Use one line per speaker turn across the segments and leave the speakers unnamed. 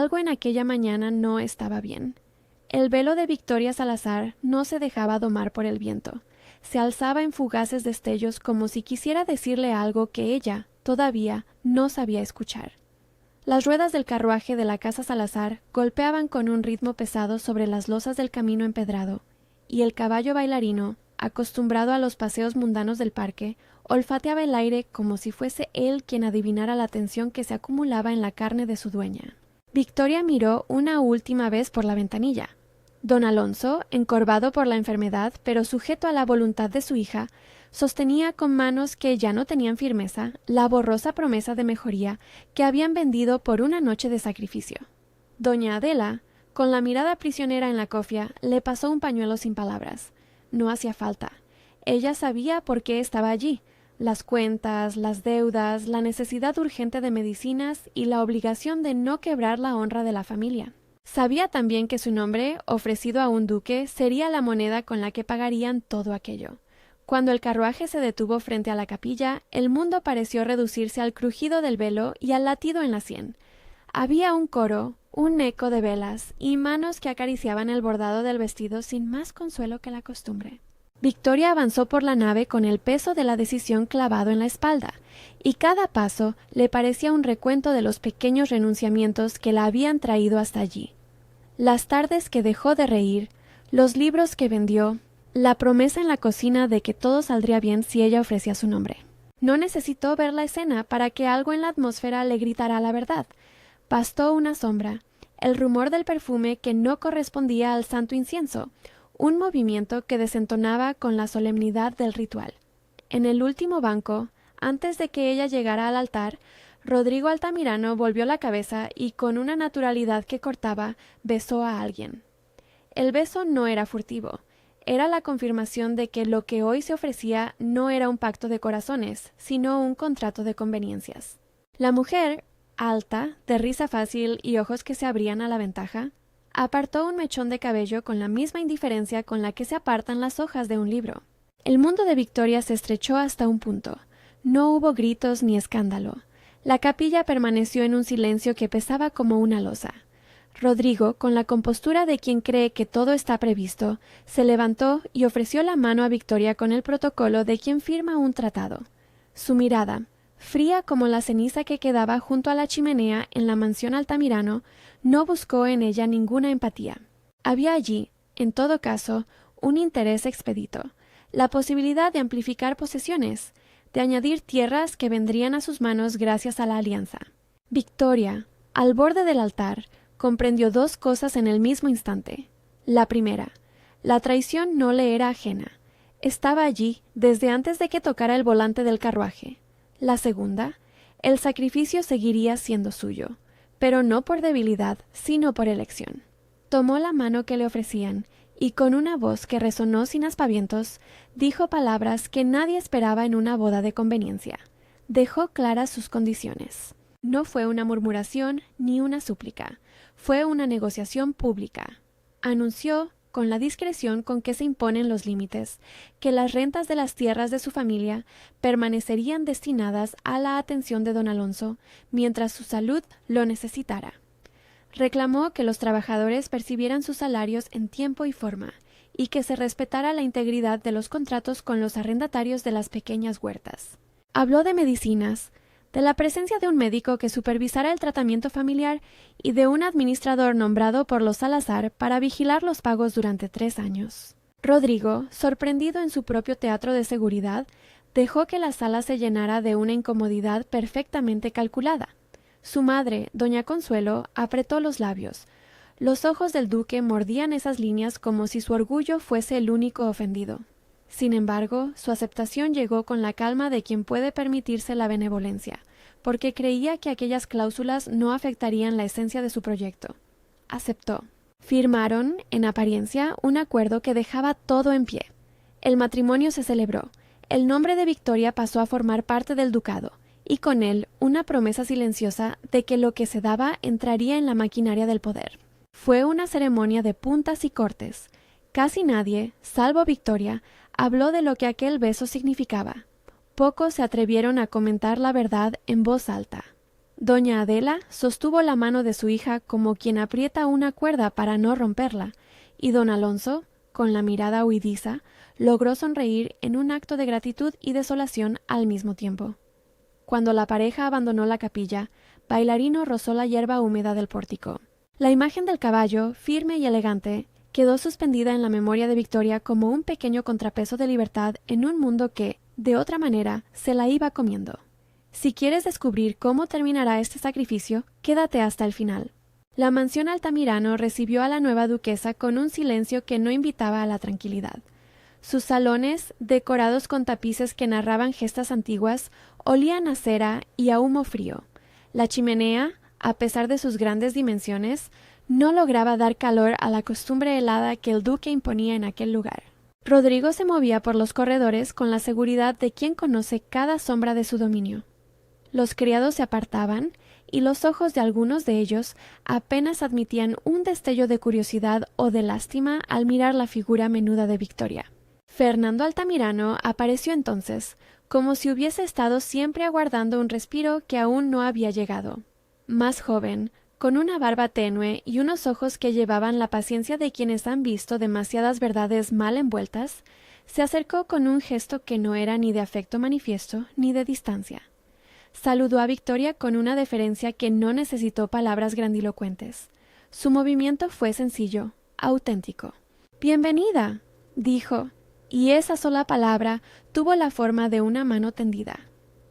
algo en aquella mañana no estaba bien. El velo de Victoria Salazar no se dejaba domar por el viento. Se alzaba en fugaces destellos como si quisiera decirle algo que ella, todavía, no sabía escuchar. Las ruedas del carruaje de la casa Salazar golpeaban con un ritmo pesado sobre las losas del camino empedrado, y el caballo bailarino, acostumbrado a los paseos mundanos del parque, olfateaba el aire como si fuese él quien adivinara la tensión que se acumulaba en la carne de su dueña. Victoria miró una última vez por la ventanilla. Don Alonso, encorvado por la enfermedad, pero sujeto a la voluntad de su hija, sostenía con manos que ya no tenían firmeza la borrosa promesa de mejoría que habían vendido por una noche de sacrificio. Doña Adela, con la mirada prisionera en la cofia, le pasó un pañuelo sin palabras. No hacía falta. Ella sabía por qué estaba allí: las cuentas, las deudas, la necesidad urgente de medicinas y la obligación de no quebrar la honra de la familia. Sabía también que su nombre, ofrecido a un duque, sería la moneda con la que pagarían todo aquello. Cuando el carruaje se detuvo frente a la capilla, el mundo pareció reducirse al crujido del velo y al latido en la sien. Había un coro, un eco de velas y manos que acariciaban el bordado del vestido sin más consuelo que la costumbre. Victoria avanzó por la nave con el peso de la decisión clavado en la espalda, y cada paso le parecía un recuento de los pequeños renunciamientos que la habían traído hasta allí. Las tardes que dejó de reír, los libros que vendió, la promesa en la cocina de que todo saldría bien si ella ofrecía su nombre. No necesitó ver la escena para que algo en la atmósfera le gritara la verdad. Bastó una sombra, el rumor del perfume que no correspondía al santo incienso, un movimiento que desentonaba con la solemnidad del ritual. En el último banco, antes de que ella llegara al altar, Rodrigo Altamirano volvió la cabeza y, con una naturalidad que cortaba, besó a alguien. El beso no era furtivo. Era la confirmación de que lo que hoy se ofrecía no era un pacto de corazones, sino un contrato de conveniencias. La mujer, alta, de risa fácil y ojos que se abrían a la ventaja, apartó un mechón de cabello con la misma indiferencia con la que se apartan las hojas de un libro. El mundo de Victoria se estrechó hasta un punto. No hubo gritos ni escándalo. La capilla permaneció en un silencio que pesaba como una losa. Rodrigo, con la compostura de quien cree que todo está previsto, se levantó y ofreció la mano a Victoria con el protocolo de quien firma un tratado. Su mirada, fría como la ceniza que quedaba junto a la chimenea en la mansión Altamirano, no buscó en ella ninguna empatía. Había allí, en todo caso, un interés expedito, la posibilidad de amplificar posesiones, de añadir tierras que vendrían a sus manos gracias a la alianza. Victoria, al borde del altar, comprendió dos cosas en el mismo instante. La primera, la traición no le era ajena. Estaba allí desde antes de que tocara el volante del carruaje. La segunda, el sacrificio seguiría siendo suyo, pero no por debilidad, sino por elección. Tomó la mano que le ofrecían y, con una voz que resonó sin aspavientos, dijo palabras que nadie esperaba en una boda de conveniencia. Dejó claras sus condiciones. No fue una murmuración ni una súplica, fue una negociación pública. Anunció, con la discreción con que se imponen los límites, que las rentas de las tierras de su familia permanecerían destinadas a la atención de don Alonso mientras su salud lo necesitara. Reclamó que los trabajadores percibieran sus salarios en tiempo y forma, y que se respetara la integridad de los contratos con los arrendatarios de las pequeñas huertas. Habló de medicinas, de la presencia de un médico que supervisara el tratamiento familiar y de un administrador nombrado por los Salazar para vigilar los pagos durante 3 años. Rodrigo, sorprendido en su propio teatro de seguridad, dejó que la sala se llenara de una incomodidad perfectamente calculada. Su madre, doña Consuelo, apretó los labios. Los ojos del duque mordían esas líneas como si su orgullo fuese el único ofendido. Sin embargo, su aceptación llegó con la calma de quien puede permitirse la benevolencia, porque creía que aquellas cláusulas no afectarían la esencia de su proyecto. Aceptó. Firmaron, en apariencia, un acuerdo que dejaba todo en pie. El matrimonio se celebró. El nombre de Victoria pasó a formar parte del ducado, y con él una promesa silenciosa de que lo que se daba entraría en la maquinaria del poder. Fue una ceremonia de puntas y cortes. Casi nadie, salvo Victoria, habló de lo que aquel beso significaba. Pocos se atrevieron a comentar la verdad en voz alta. Doña Adela sostuvo la mano de su hija como quien aprieta una cuerda para no romperla, y don Alonso, con la mirada huidiza, logró sonreír en un acto de gratitud y desolación al mismo tiempo. Cuando la pareja abandonó la capilla, Bailarino rozó la hierba húmeda del pórtico. La imagen del caballo, firme y elegante, quedó suspendida en la memoria de Victoria como un pequeño contrapeso de libertad en un mundo que, de otra manera, se la iba comiendo. Si quieres descubrir cómo terminará este sacrificio, quédate hasta el final. La mansión Altamirano recibió a la nueva duquesa con un silencio que no invitaba a la tranquilidad. Sus salones, decorados con tapices que narraban gestas antiguas, olían a cera y a humo frío. La chimenea, a pesar de sus grandes dimensiones, no lograba dar calor a la costumbre helada que el duque imponía en aquel lugar. Rodrigo se movía por los corredores con la seguridad de quien conoce cada sombra de su dominio. Los criados se apartaban, y los ojos de algunos de ellos apenas admitían un destello de curiosidad o de lástima al mirar la figura menuda de Victoria. Fernando Altamirano apareció entonces, como si hubiese estado siempre aguardando un respiro que aún no había llegado. Más joven, con una barba tenue y unos ojos que llevaban la paciencia de quienes han visto demasiadas verdades mal envueltas, se acercó con un gesto que no era ni de afecto manifiesto ni de distancia. Saludó a Victoria con una deferencia que no necesitó palabras grandilocuentes. Su movimiento fue sencillo, auténtico. «Bienvenida», dijo, y esa sola palabra tuvo la forma de una mano tendida.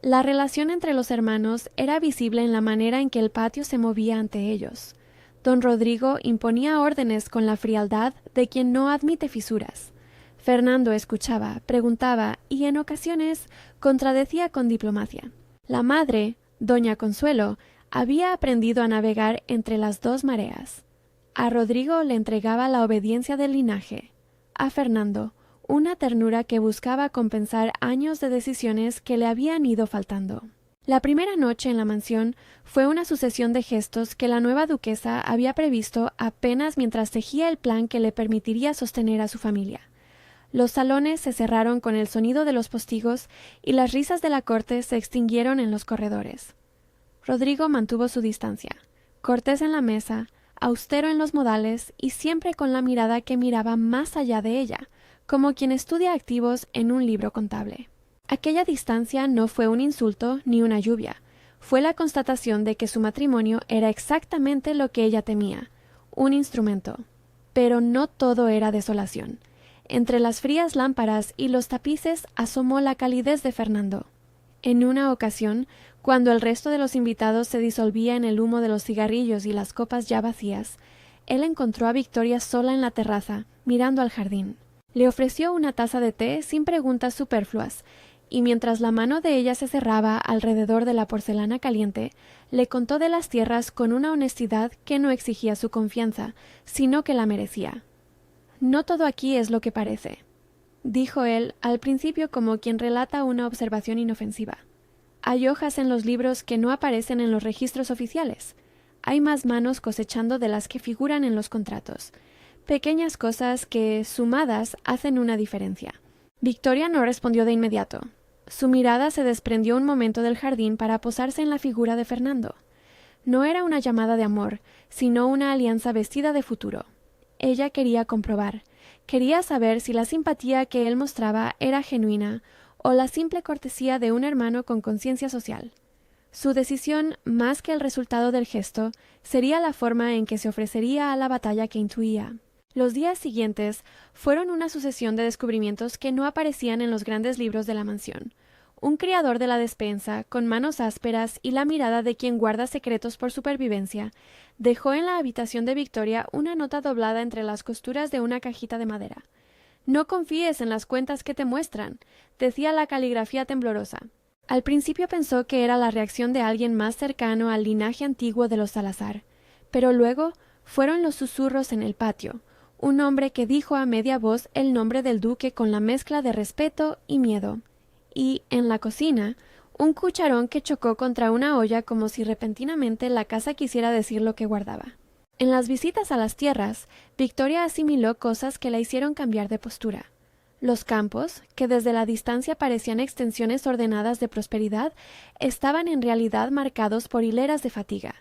La relación entre los hermanos era visible en la manera en que el patio se movía ante ellos. Don Rodrigo imponía órdenes con la frialdad de quien no admite fisuras. Fernando escuchaba, preguntaba y en ocasiones contradecía con diplomacia. La madre, doña Consuelo, había aprendido a navegar entre las dos mareas. A Rodrigo le entregaba la obediencia del linaje, a Fernando una ternura que buscaba compensar años de decisiones que le habían ido faltando. La primera noche en la mansión fue una sucesión de gestos que la nueva duquesa había previsto apenas mientras tejía el plan que le permitiría sostener a su familia. Los salones se cerraron con el sonido de los postigos y las risas de la corte se extinguieron en los corredores. Rodrigo mantuvo su distancia, cortés en la mesa, austero en los modales y siempre con la mirada que miraba más allá de ella, como quien estudia activos en un libro contable. Aquella distancia no fue un insulto ni una lluvia, fue la constatación de que su matrimonio era exactamente lo que ella temía, un instrumento. Pero no todo era desolación. Entre las frías lámparas y los tapices asomó la calidez de Fernando. En una ocasión, cuando el resto de los invitados se disolvía en el humo de los cigarrillos y las copas ya vacías, él encontró a Victoria sola en la terraza, mirando al jardín. Le ofreció una taza de té sin preguntas superfluas, y mientras la mano de ella se cerraba alrededor de la porcelana caliente, le contó de las tierras con una honestidad que no exigía su confianza, sino que la merecía. «No todo aquí es lo que parece», dijo él al principio como quien relata una observación inofensiva. «Hay hojas en los libros que no aparecen en los registros oficiales. Hay más manos cosechando de las que figuran en los contratos. Pequeñas cosas que, sumadas, hacen una diferencia». Victoria no respondió de inmediato. Su mirada se desprendió un momento del jardín para posarse en la figura de Fernando. No era una llamada de amor, sino una alianza vestida de futuro. Ella quería comprobar, quería saber si la simpatía que él mostraba era genuina o la simple cortesía de un hermano con conciencia social. Su decisión, más que el resultado del gesto, sería la forma en que se ofrecería a la batalla que intuía. Los días siguientes fueron una sucesión de descubrimientos que no aparecían en los grandes libros de la mansión. Un criador de la despensa, con manos ásperas y la mirada de quien guarda secretos por supervivencia, dejó en la habitación de Victoria una nota doblada entre las costuras de una cajita de madera. «No confíes en las cuentas que te muestran», decía la caligrafía temblorosa. Al principio pensó que era la reacción de alguien más cercano al linaje antiguo de los Salazar, pero luego fueron los susurros en el patio, un hombre que dijo a media voz el nombre del duque con la mezcla de respeto y miedo, y, en la cocina, un cucharón que chocó contra una olla como si repentinamente la casa quisiera decir lo que guardaba. En las visitas a las tierras, Victoria asimiló cosas que la hicieron cambiar de postura. Los campos, que desde la distancia parecían extensiones ordenadas de prosperidad, estaban en realidad marcados por hileras de fatiga.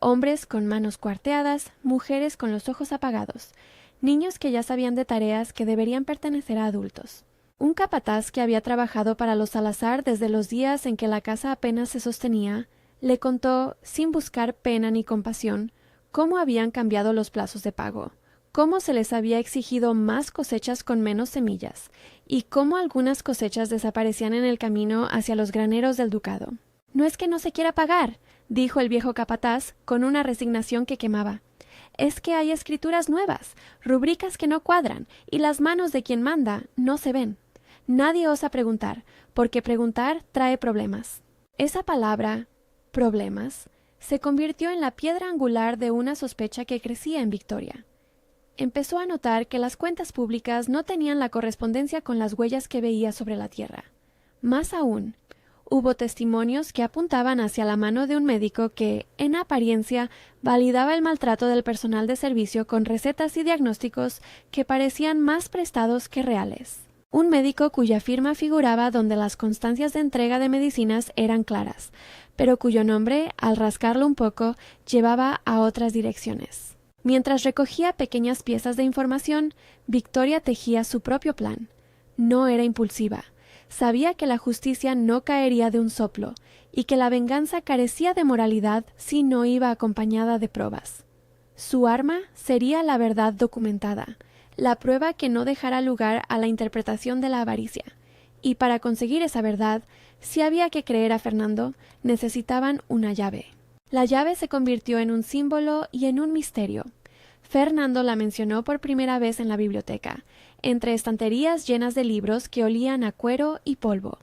Hombres con manos cuarteadas, mujeres con los ojos apagados, niños que ya sabían de tareas que deberían pertenecer a adultos. Un capataz que había trabajado para los Salazar desde los días en que la casa apenas se sostenía, le contó, sin buscar pena ni compasión, cómo habían cambiado los plazos de pago, cómo se les había exigido más cosechas con menos semillas, y cómo algunas cosechas desaparecían en el camino hacia los graneros del ducado. «No es que no se quiera pagar», dijo el viejo capataz, con una resignación que quemaba. «Es que hay escrituras nuevas, rúbricas que no cuadran, y las manos de quien manda no se ven. Nadie osa preguntar, porque preguntar trae problemas». Esa palabra, problemas, se convirtió en la piedra angular de una sospecha que crecía en Victoria. Empezó a notar que las cuentas públicas no tenían la correspondencia con las huellas que veía sobre la tierra. Más aún, hubo testimonios que apuntaban hacia la mano de un médico que, en apariencia, validaba el maltrato del personal de servicio con recetas y diagnósticos que parecían más prestados que reales. Un médico cuya firma figuraba donde las constancias de entrega de medicinas eran claras, pero cuyo nombre, al rascarlo un poco, llevaba a otras direcciones. Mientras recogía pequeñas piezas de información, Victoria tejía su propio plan. No era impulsiva. Sabía que la justicia no caería de un soplo y que la venganza carecía de moralidad si no iba acompañada de pruebas. Su arma sería la verdad documentada, la prueba que no dejara lugar a la interpretación de la avaricia. Y para conseguir esa verdad, si había que creer a Fernando, necesitaban una llave. La llave se convirtió en un símbolo y en un misterio. Fernando la mencionó por primera vez en la biblioteca, entre estanterías llenas de libros que olían a cuero y polvo.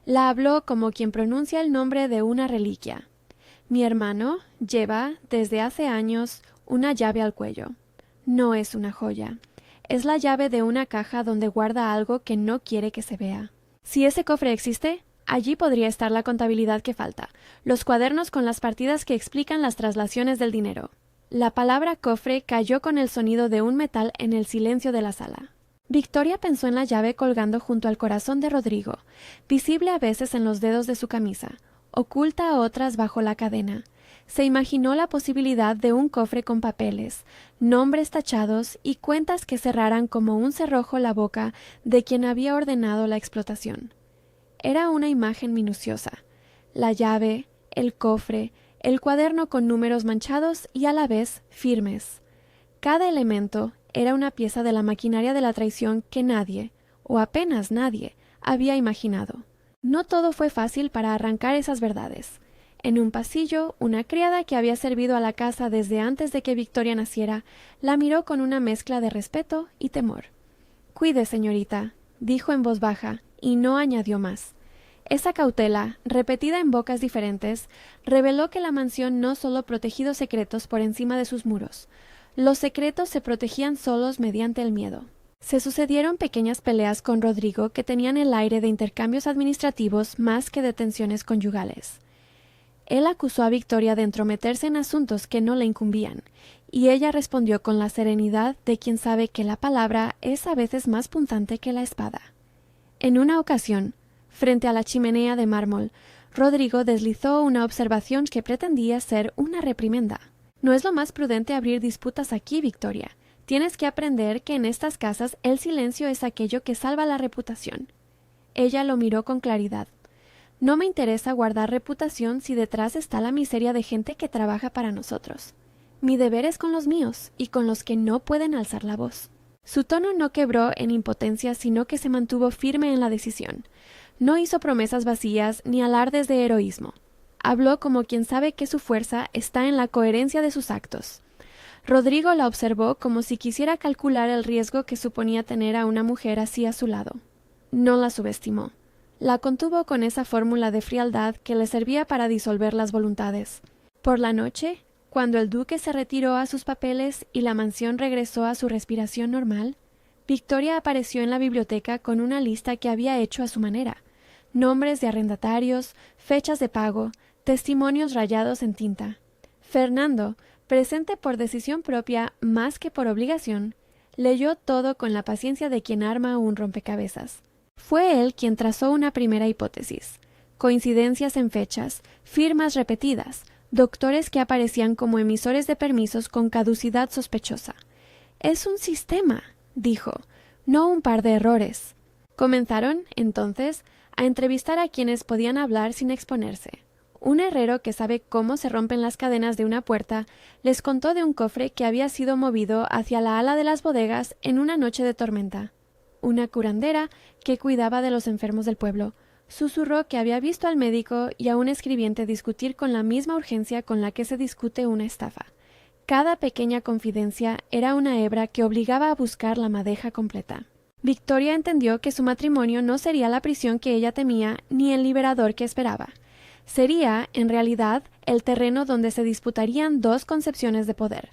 La habló como quien pronuncia el nombre de una reliquia. «Mi hermano lleva, desde hace años, una llave al cuello. No es una joya. Es la llave de una caja donde guarda algo que no quiere que se vea. Si ese cofre existe, allí podría estar la contabilidad que falta, los cuadernos con las partidas que explican las traslaciones del dinero». La palabra cofre cayó con el sonido de un metal en el silencio de la sala. Victoria pensó en la llave colgando junto al corazón de Rodrigo, visible a veces en los dedos de su camisa, oculta a otras bajo la cadena. Se imaginó la posibilidad de un cofre con papeles, nombres tachados y cuentas que cerraran como un cerrojo la boca de quien había ordenado la explotación. Era una imagen minuciosa. La llave, el cofre, el cuaderno con números manchados y a la vez firmes. Cada elemento era una pieza de la maquinaria de la traición que nadie, o apenas nadie, había imaginado. No todo fue fácil para arrancar esas verdades. En un pasillo, una criada que había servido a la casa desde antes de que Victoria naciera, la miró con una mezcla de respeto y temor. «Cuide, señorita», dijo en voz baja, y no añadió más. Esa cautela, repetida en bocas diferentes, reveló que la mansión no solo protegió secretos por encima de sus muros. Los secretos se protegían solos mediante el miedo. Se sucedieron pequeñas peleas con Rodrigo que tenían el aire de intercambios administrativos más que de tensiones conyugales. Él acusó a Victoria de entrometerse en asuntos que no le incumbían, y ella respondió con la serenidad de quien sabe que la palabra es a veces más punzante que la espada. En una ocasión, frente a la chimenea de mármol, Rodrigo deslizó una observación que pretendía ser una reprimenda. «No es lo más prudente abrir disputas aquí, Victoria. Tienes que aprender que en estas casas el silencio es aquello que salva la reputación». Ella lo miró con claridad. «No me interesa guardar reputación si detrás está la miseria de gente que trabaja para nosotros. Mi deber es con los míos y con los que no pueden alzar la voz». Su tono no quebró en impotencia, sino que se mantuvo firme en la decisión. No hizo promesas vacías ni alardes de heroísmo. Habló como quien sabe que su fuerza está en la coherencia de sus actos. Rodrigo la observó como si quisiera calcular el riesgo que suponía tener a una mujer así a su lado. No la subestimó. La contuvo con esa fórmula de frialdad que le servía para disolver las voluntades. Por la noche, cuando el duque se retiró a sus papeles y la mansión regresó a su respiración normal, Victoria apareció en la biblioteca con una lista que había hecho a su manera. Nombres de arrendatarios, fechas de pago, testimonios rayados en tinta. Fernando, presente por decisión propia más que por obligación, Leyó todo con la paciencia de quien arma un rompecabezas. Fue él quien trazó una primera hipótesis. Coincidencias en fechas, firmas repetidas, doctores que aparecían como emisores de permisos con caducidad sospechosa. Es un sistema, dijo, no un par de errores. Comenzaron, entonces, a entrevistar a quienes podían hablar sin exponerse. Un herrero que sabe cómo se rompen las cadenas de una puerta les contó de un cofre que había sido movido hacia la ala de las bodegas en una noche de tormenta. Una curandera que cuidaba de los enfermos del pueblo susurró que había visto al médico y a un escribiente discutir con la misma urgencia con la que se discute una estafa. Cada pequeña confidencia era una hebra que obligaba a buscar la madeja completa. Victoria entendió que su matrimonio no sería la prisión que ella temía ni el liberador que esperaba. Sería, en realidad, el terreno donde se disputarían dos concepciones de poder.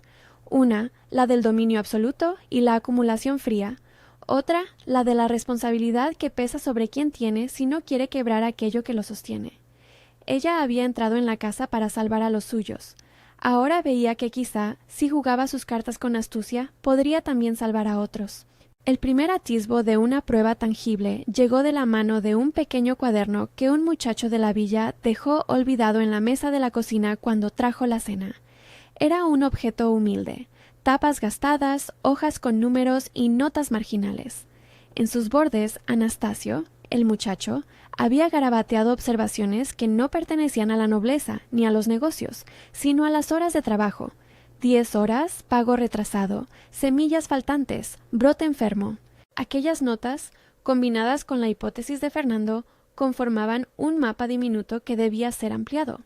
Una, la del dominio absoluto y la acumulación fría. Otra, la de la responsabilidad que pesa sobre quien tiene si no quiere quebrar aquello que lo sostiene. Ella había entrado en la casa para salvar a los suyos. Ahora veía que quizá, si jugaba sus cartas con astucia, podría también salvar a otros. El primer atisbo de una prueba tangible llegó de la mano de un pequeño cuaderno que un muchacho de la villa dejó olvidado en la mesa de la cocina cuando trajo la cena. Era un objeto humilde, tapas gastadas, hojas con números y notas marginales. En sus bordes, Anastasio, el muchacho, había garabateado observaciones que no pertenecían a la nobleza ni a los negocios, sino a las horas de trabajo. 10 horas, pago retrasado, semillas faltantes, brote enfermo. Aquellas notas, combinadas con la hipótesis de Fernando, conformaban un mapa diminuto que debía ser ampliado.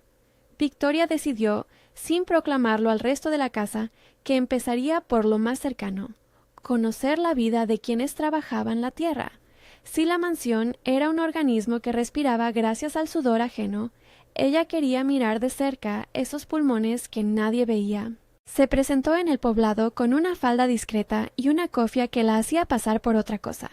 Victoria decidió, sin proclamarlo al resto de la casa, que empezaría por lo más cercano, conocer la vida de quienes trabajaban la tierra. Si la mansión era un organismo que respiraba gracias al sudor ajeno, ella quería mirar de cerca esos pulmones que nadie veía. Se presentó en el poblado con una falda discreta y una cofia que la hacía pasar por otra cosa.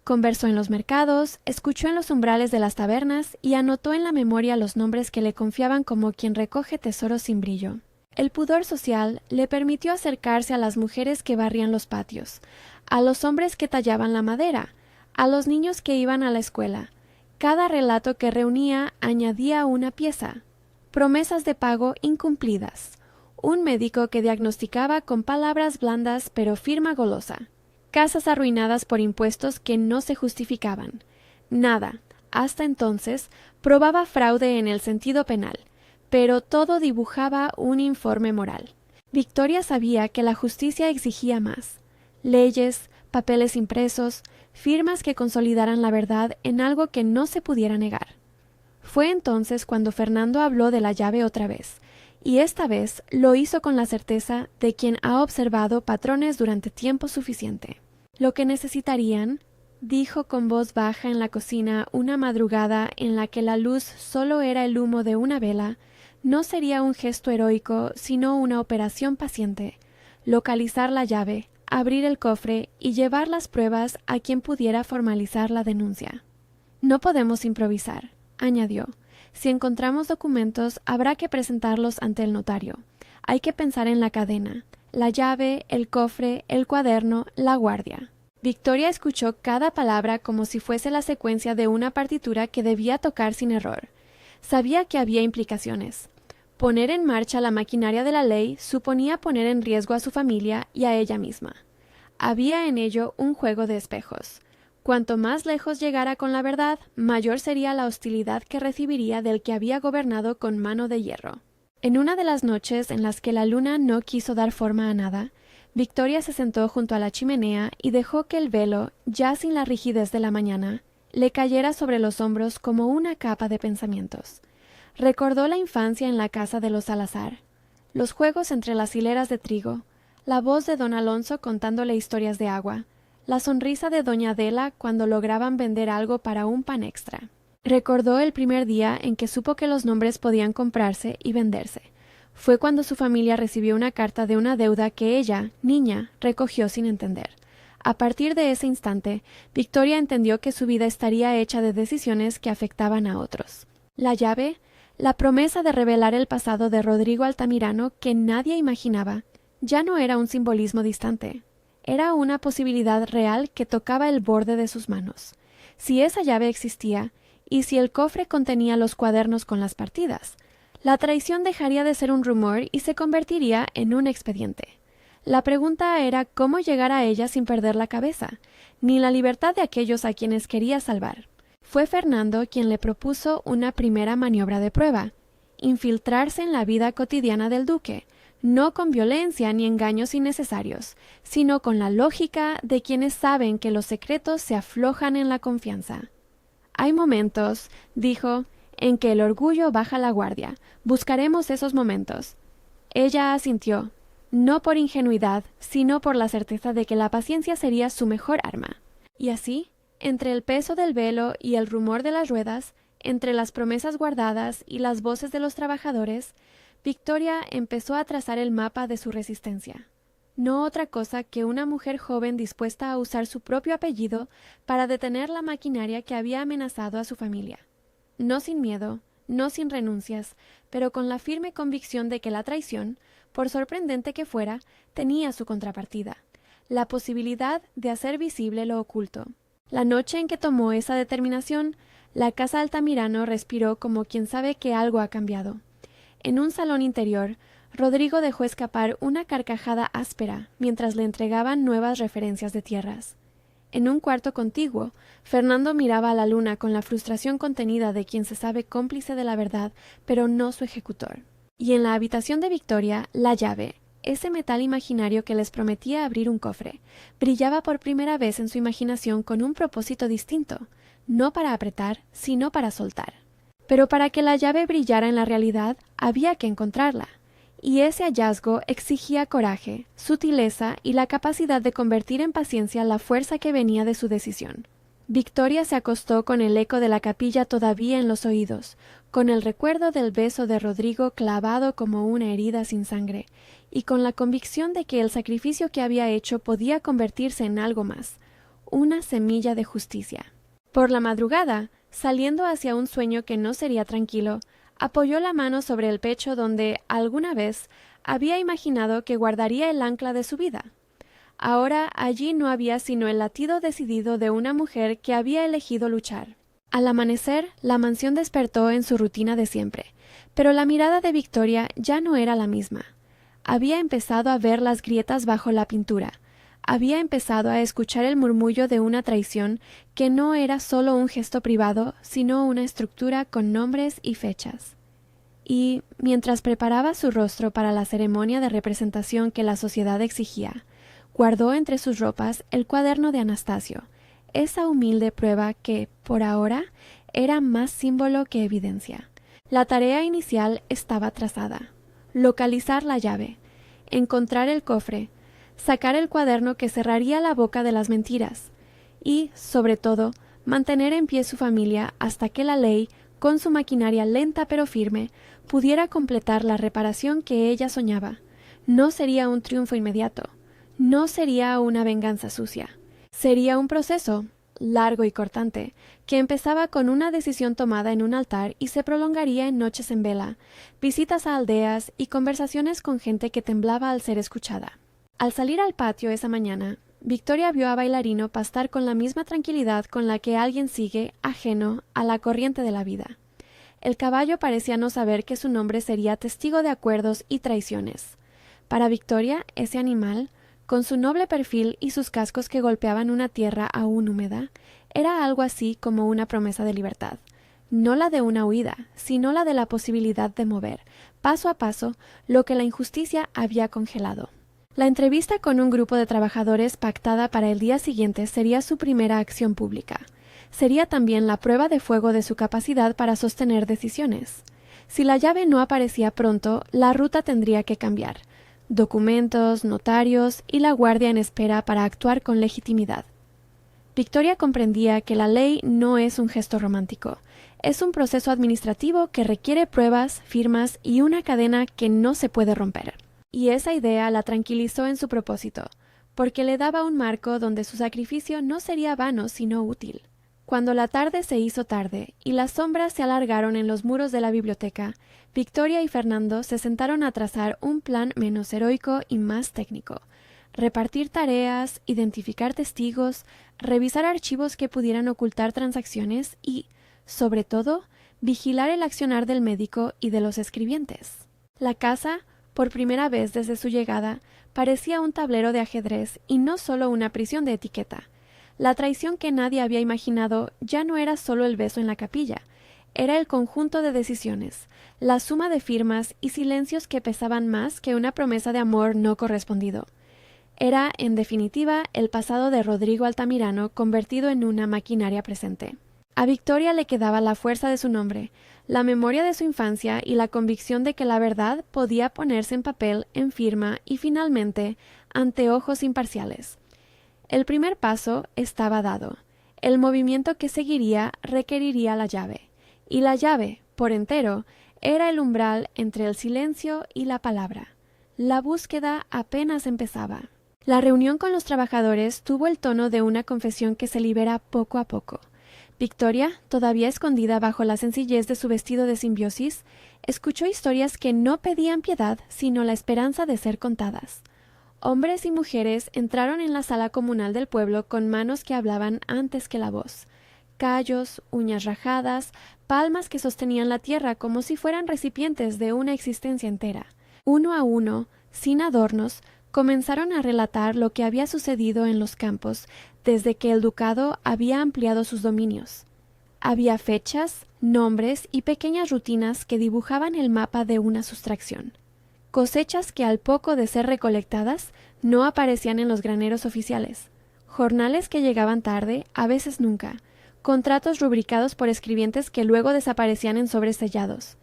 Conversó en los mercados, escuchó en los umbrales de las tabernas y anotó en la memoria los nombres que le confiaban como quien recoge tesoros sin brillo. El pudor social le permitió acercarse a las mujeres que barrían los patios, a los hombres que tallaban la madera, a los niños que iban a la escuela. Cada relato que reunía añadía una pieza. Promesas de pago incumplidas. Un médico que diagnosticaba con palabras blandas pero firma golosa. Casas arruinadas por impuestos que no se justificaban. Nada, hasta entonces, probaba fraude en el sentido penal, pero todo dibujaba un informe moral. Victoria sabía que la justicia exigía más. Leyes, papeles impresos, firmas que consolidaran la verdad en algo que no se pudiera negar. Fue entonces cuando Fernando habló de la llave otra vez, y esta vez lo hizo con la certeza de quien ha observado patrones durante tiempo suficiente. Lo que necesitarían, dijo con voz baja en la cocina una madrugada en la que la luz solo era el humo de una vela, no sería un gesto heroico, sino una operación paciente. Localizar la llave, abrir el cofre y llevar las pruebas a quien pudiera formalizar la denuncia. No podemos improvisar, añadió. Si encontramos documentos, habrá que presentarlos ante el notario. Hay que pensar en la cadena, la llave, el cofre, el cuaderno, la guardia. Victoria escuchó cada palabra como si fuese la secuencia de una partitura que debía tocar sin error. Sabía que había implicaciones. Poner en marcha la maquinaria de la ley suponía poner en riesgo a su familia y a ella misma. Había en ello un juego de espejos. Cuanto más lejos llegara con la verdad, mayor sería la hostilidad que recibiría del que había gobernado con mano de hierro. En una de las noches en las que la luna no quiso dar forma a nada, Victoria se sentó junto a la chimenea y dejó que el velo, ya sin la rigidez de la mañana, le cayera sobre los hombros como una capa de pensamientos. Recordó la infancia en la casa de los Salazar, los juegos entre las hileras de trigo, la voz de don Alonso contándole historias de agua, la sonrisa de doña Adela cuando lograban vender algo para un pan extra. Recordó el primer día en que supo que los nombres podían comprarse y venderse. Fue cuando su familia recibió una carta de una deuda que ella, niña, recogió sin entender. A partir de ese instante, Victoria entendió que su vida estaría hecha de decisiones que afectaban a otros. La llave, la promesa de revelar el pasado de Rodrigo Altamirano que nadie imaginaba, ya no era un simbolismo distante. Era una posibilidad real que tocaba el borde de sus manos. Si esa llave existía, y si el cofre contenía los cuadernos con las partidas, la traición dejaría de ser un rumor y se convertiría en un expediente. La pregunta era cómo llegar a ella sin perder la cabeza, ni la libertad de aquellos a quienes quería salvar. Fue Fernando quien le propuso una primera maniobra de prueba: infiltrarse en la vida cotidiana del duque, no con violencia ni engaños innecesarios, sino con la lógica de quienes saben que los secretos se aflojan en la confianza. Hay momentos, dijo, en que el orgullo baja la guardia. Buscaremos esos momentos. Ella asintió, no por ingenuidad, sino por la certeza de que la paciencia sería su mejor arma. Y así, entre el peso del velo y el rumor de las ruedas, entre las promesas guardadas y las voces de los trabajadores, Victoria empezó a trazar el mapa de su resistencia. No otra cosa que una mujer joven dispuesta a usar su propio apellido para detener la maquinaria que había amenazado a su familia. No sin miedo, no sin renuncias, pero con la firme convicción de que la traición, por sorprendente que fuera, tenía su contrapartida: la posibilidad de hacer visible lo oculto. La noche en que tomó esa determinación, la casa Altamirano respiró como quien sabe que algo ha cambiado. En un salón interior, Rodrigo dejó escapar una carcajada áspera mientras le entregaban nuevas referencias de tierras. En un cuarto contiguo, Fernando miraba a la luna con la frustración contenida de quien se sabe cómplice de la verdad, pero no su ejecutor. Y en la habitación de Victoria, la llave, ese metal imaginario que les prometía abrir un cofre, brillaba por primera vez en su imaginación con un propósito distinto, no para apretar, sino para soltar. Pero para que la llave brillara en la realidad, había que encontrarla. Y ese hallazgo exigía coraje, sutileza y la capacidad de convertir en paciencia la fuerza que venía de su decisión. Victoria se acostó con el eco de la capilla todavía en los oídos, con el recuerdo del beso de Rodrigo clavado como una herida sin sangre, y con la convicción de que el sacrificio que había hecho podía convertirse en algo más, una semilla de justicia. Por la madrugada, saliendo hacia un sueño que no sería tranquilo, apoyó la mano sobre el pecho donde, alguna vez, había imaginado que guardaría el ancla de su vida. Ahora allí no había sino el latido decidido de una mujer que había elegido luchar. Al amanecer, la mansión despertó en su rutina de siempre, pero la mirada de Victoria ya no era la misma. Había empezado a ver las grietas bajo la pintura, había empezado a escuchar el murmullo de una traición que no era solo un gesto privado, sino una estructura con nombres y fechas. Y, mientras preparaba su rostro para la ceremonia de representación que la sociedad exigía, guardó entre sus ropas el cuaderno de Anastasio, esa humilde prueba que, por ahora, era más símbolo que evidencia. La tarea inicial estaba trazada: localizar la llave, encontrar el cofre, sacar el cuaderno que cerraría la boca de las mentiras y, sobre todo, mantener en pie su familia hasta que la ley, con su maquinaria lenta pero firme, pudiera completar la reparación que ella soñaba. No sería un triunfo inmediato, no sería una venganza sucia. Sería un proceso, largo y cortante, que empezaba con una decisión tomada en un altar y se prolongaría en noches en vela, visitas a aldeas y conversaciones con gente que temblaba al ser escuchada. Al salir al patio esa mañana, Victoria vio a Bailarino pastar con la misma tranquilidad con la que alguien sigue, ajeno a la corriente de la vida. El caballo parecía no saber que su nombre sería testigo de acuerdos y traiciones. Para Victoria, ese animal, con su noble perfil y sus cascos que golpeaban una tierra aún húmeda, era algo así como una promesa de libertad. No la de una huida, sino la de la posibilidad de mover, paso a paso, lo que la injusticia había congelado. La entrevista con un grupo de trabajadores pactada para el día siguiente sería su primera acción pública. Sería también la prueba de fuego de su capacidad para sostener decisiones. Si la llave no aparecía pronto, la ruta tendría que cambiar. Documentos, notarios y la guardia en espera para actuar con legitimidad. Victoria comprendía que la ley no es un gesto romántico. Es un proceso administrativo que requiere pruebas, firmas y una cadena que no se puede romper. Y esa idea la tranquilizó en su propósito, porque le daba un marco donde su sacrificio no sería vano sino útil. Cuando la tarde se hizo tarde y las sombras se alargaron en los muros de la biblioteca, Victoria y Fernando se sentaron a trazar un plan menos heroico y más técnico. repartir tareas, identificar testigos, revisar archivos que pudieran ocultar transacciones y, sobre todo, vigilar el accionar del médico y de los escribientes. La casa, por primera vez desde su llegada, parecía un tablero de ajedrez y no solo una prisión de etiqueta. La traición que nadie había imaginado ya no era solo el beso en la capilla, era el conjunto de decisiones, la suma de firmas y silencios que pesaban más que una promesa de amor no correspondido. Era, en definitiva, el pasado de Rodrigo Altamirano convertido en una maquinaria presente. A Victoria le quedaba la fuerza de su nombre, la memoria de su infancia y la convicción de que la verdad podía ponerse en papel, en firma y, finalmente, ante ojos imparciales. El primer paso estaba dado. El movimiento que seguiría requeriría la llave. Y la llave, por entero, era el umbral entre el silencio y la palabra. La búsqueda apenas empezaba. La reunión con los trabajadores tuvo el tono de una confesión que se libera poco a poco. Victoria, todavía escondida bajo la sencillez de su vestido de simbiosis, escuchó historias que no pedían piedad, sino la esperanza de ser contadas. Hombres y mujeres entraron en la sala comunal del pueblo con manos que hablaban antes que la voz. Callos, uñas rajadas, palmas que sostenían la tierra como si fueran recipientes de una existencia entera. Uno a uno, sin adornos, comenzaron a relatar lo que había sucedido en los campos desde que el ducado había ampliado sus dominios. Había fechas, nombres y pequeñas rutinas que dibujaban el mapa de una sustracción. Cosechas que al poco de ser recolectadas no aparecían en los graneros oficiales. Jornales que llegaban tarde, a veces nunca. Contratos rubricados por escribientes que luego desaparecían en sobres sellados.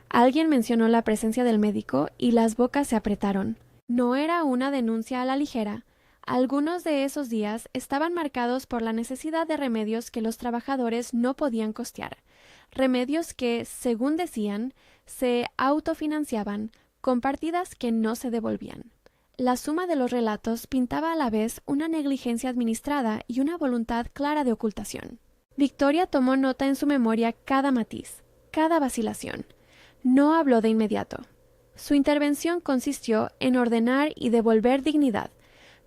Alguien mencionó la presencia del médico y las bocas se apretaron. No era una denuncia a la ligera. Algunos de esos días estaban marcados por la necesidad de remedios que los trabajadores no podían costear. Remedios que, según decían, se autofinanciaban, con partidas que no se devolvían. La suma de los relatos pintaba a la vez una negligencia administrada y una voluntad clara de ocultación. Victoria tomó nota en su memoria cada matiz, cada vacilación. No habló de inmediato. Su intervención consistió en ordenar y devolver dignidad.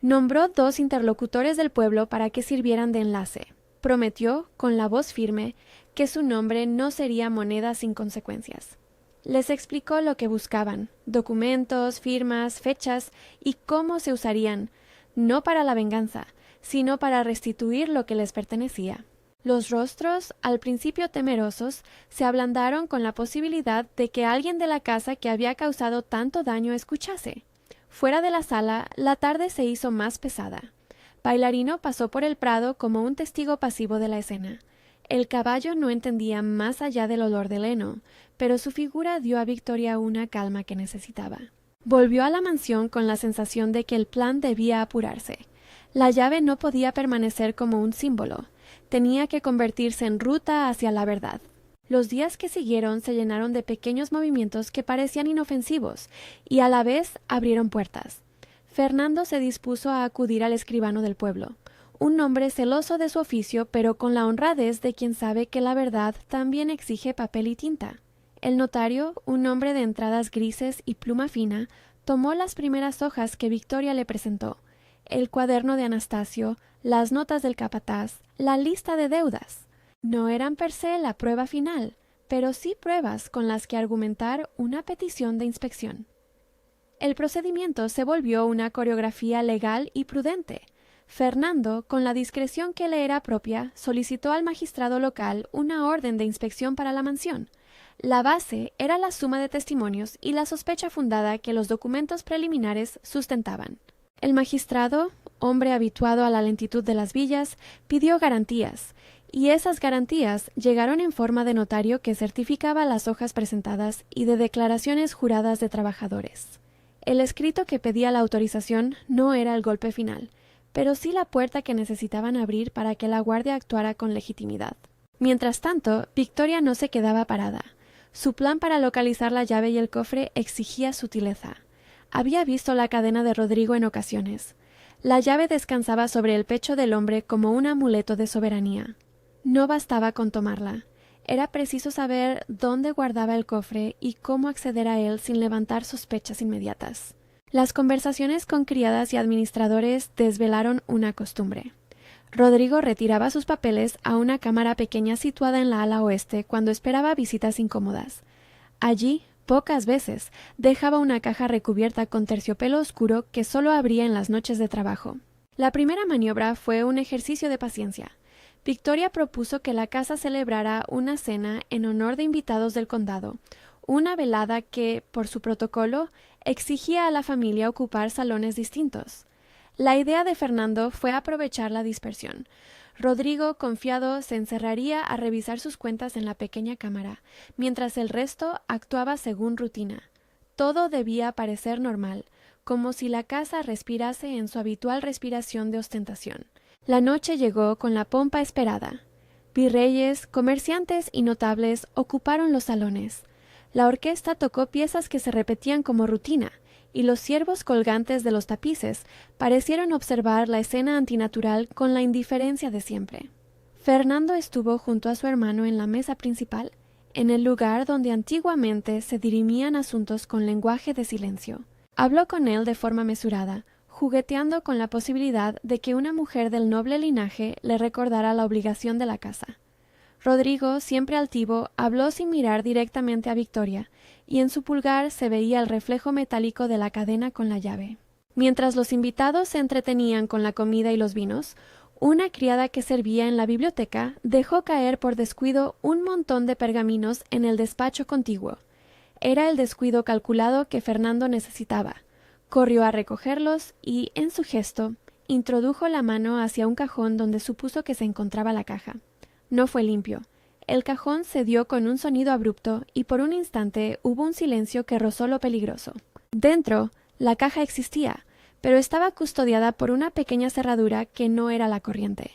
Nombró 2 interlocutores del pueblo para que sirvieran de enlace. Prometió, con la voz firme, que su nombre no sería moneda sin consecuencias. Les explicó lo que buscaban, documentos, firmas, fechas y cómo se usarían, no para la venganza, sino para restituir lo que les pertenecía. Los rostros, al principio temerosos, se ablandaron con la posibilidad de que alguien de la casa que había causado tanto daño escuchase. Fuera de la sala, la tarde se hizo más pesada. Bailarino pasó por el prado como un testigo pasivo de la escena. El caballo no entendía más allá del olor del heno, pero su figura dio a Victoria una calma que necesitaba. Volvió a la mansión con la sensación de que el plan debía apurarse. La llave no podía permanecer como un símbolo. Tenía que convertirse en ruta hacia la verdad. Los días que siguieron se llenaron de pequeños movimientos que parecían inofensivos y a la vez abrieron puertas. Fernando se dispuso a acudir al escribano del pueblo, un hombre celoso de su oficio pero con la honradez de quien sabe que la verdad también exige papel y tinta. El notario, un hombre de entradas grises y pluma fina, tomó las primeras hojas que Victoria le presentó, el cuaderno de Anastasio, las notas del capataz, la lista de deudas. No eran per se la prueba final, pero sí pruebas con las que argumentar una petición de inspección. El procedimiento se volvió una coreografía legal y prudente. Fernando, con la discreción que le era propia, solicitó al magistrado local una orden de inspección para la mansión. La base era la suma de testimonios y la sospecha fundada que los documentos preliminares sustentaban. El magistrado, hombre habituado a la lentitud de las villas, pidió garantías, y esas garantías llegaron en forma de notario que certificaba las hojas presentadas y de declaraciones juradas de trabajadores. El escrito que pedía la autorización no era el golpe final, pero sí la puerta que necesitaban abrir para que la guardia actuara con legitimidad. Mientras tanto, Victoria no se quedaba parada. Su plan para localizar la llave y el cofre exigía sutileza. Había visto la cadena de Rodrigo en ocasiones. La llave descansaba sobre el pecho del hombre como un amuleto de soberanía. No bastaba con tomarla. Era preciso saber dónde guardaba el cofre y cómo acceder a él sin levantar sospechas inmediatas. Las conversaciones con criadas y administradores desvelaron una costumbre. Rodrigo retiraba sus papeles a una cámara pequeña situada en la ala oeste cuando esperaba visitas incómodas. Allí, pocas veces, dejaba una caja recubierta con terciopelo oscuro que solo abría en las noches de trabajo. La primera maniobra fue un ejercicio de paciencia. Victoria propuso que la casa celebrara una cena en honor de invitados del condado, una velada que, por su protocolo, exigía a la familia ocupar salones distintos. La idea de Fernando fue aprovechar la dispersión. Rodrigo, confiado, se encerraría a revisar sus cuentas en la pequeña cámara, mientras el resto actuaba según rutina. Todo debía parecer normal, como si la casa respirase en su habitual respiración de ostentación. La noche llegó con la pompa esperada. Virreyes, comerciantes y notables ocuparon los salones. La orquesta tocó piezas que se repetían como rutina, y los ciervos colgantes de los tapices parecieron observar la escena antinatural con la indiferencia de siempre. Fernando estuvo junto a su hermano en la mesa principal, en el lugar donde antiguamente se dirimían asuntos con lenguaje de silencio. Habló con él de forma mesurada, jugueteando con la posibilidad de que una mujer del noble linaje le recordara la obligación de la casa. Rodrigo, siempre altivo, habló sin mirar directamente a Victoria, y en su pulgar se veía el reflejo metálico de la cadena con la llave. Mientras los invitados se entretenían con la comida y los vinos, una criada que servía en la biblioteca dejó caer por descuido un montón de pergaminos en el despacho contiguo. Era el descuido calculado que Fernando necesitaba. Corrió a recogerlos y, en su gesto, introdujo la mano hacia un cajón donde supuso que se encontraba la caja. No fue limpio. El cajón cedió con un sonido abrupto y por un instante hubo un silencio que rozó lo peligroso. Dentro, la caja existía, pero estaba custodiada por una pequeña cerradura que no era la corriente.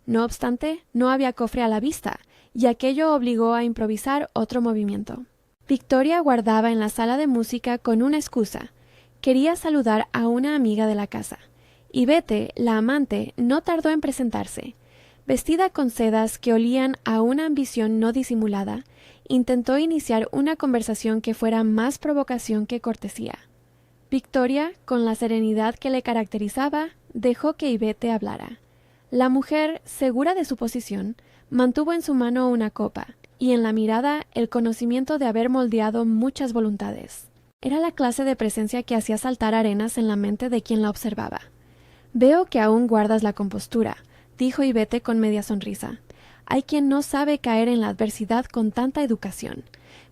No obstante, no había cofre a la vista, y aquello obligó a improvisar otro movimiento. Victoria guardaba en la sala de música con una excusa. Quería saludar a una amiga de la casa. Y Bete, la amante, no tardó en presentarse. Vestida con sedas que olían a una ambición no disimulada, intentó iniciar una conversación que fuera más provocación que cortesía. Victoria, con la serenidad que le caracterizaba, dejó que Ivete hablara. La mujer, segura de su posición, mantuvo en su mano una copa, y en la mirada el conocimiento de haber moldeado muchas voluntades. Era la clase de presencia que hacía saltar arenas en la mente de quien la observaba. «Veo que aún guardas la compostura», dijo Ivete con media sonrisa. «Hay quien no sabe caer en la adversidad con tanta educación».